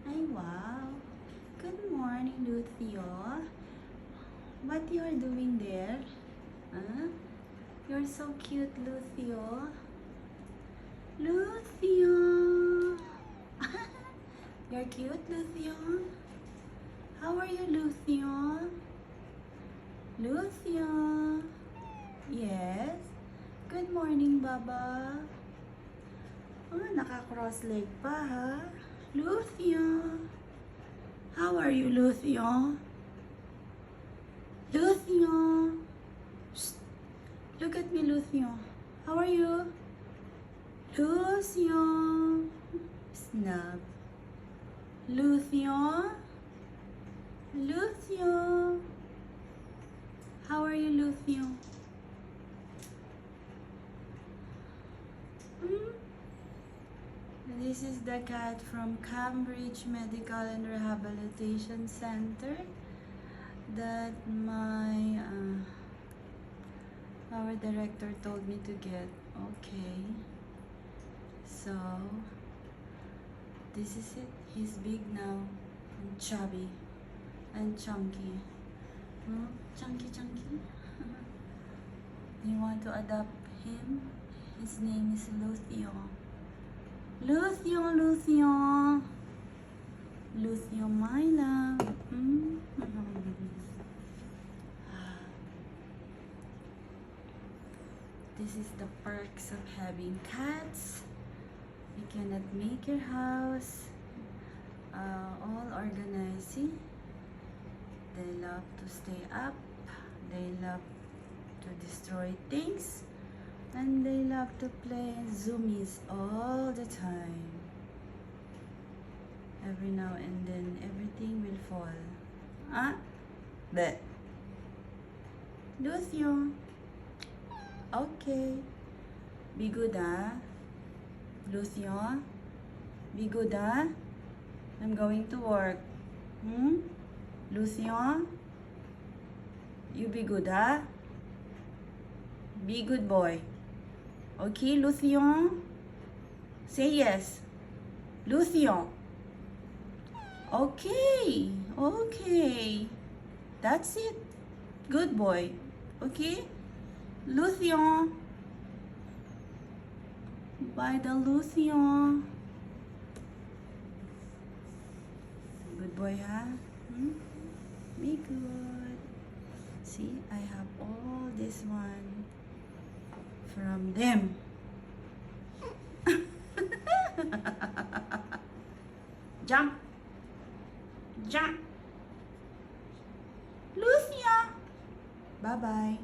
Ay, wow. Good morning, Lucio. What you are doing there? Huh? You're so cute, Lucio. Lucio. You're cute, Lucio. How are you, Lucio? Lucio. Yes. Good morning, Baba. Oh, naka-cross leg pa, ha? Lucio. How are you, Lucio? Lucio. Shh. Look at me, Lucio. How are you? Lucio. Snub. Lucio. Lucio. How are you, Lucio? This is the cat from Cambridge Medical and Rehabilitation Center that our director told me to get. Okay, so this is it. He's big now and chubby and chunky. Chunky. You want to adopt him? His name is Lucio. Lucio, my love. This is the perks of having cats. You cannot make your house all organized. See? They love to stay up. They love to destroy things. And they love to play zoomies all the time. Every now and then, everything will fall. Ah? But Lucio. Okay. Be good, ah? Lucio? Be good, ah? I'm going to work. Lucio? You be good, ah? Be good boy. Okay, Lucio? Say yes. Lucio. Okay. That's it. Good boy. Okay? Lucio. Bye the Lucio. Good boy, huh? Be good. See, I have all this one from them. Jump. Lucia. Bye-bye.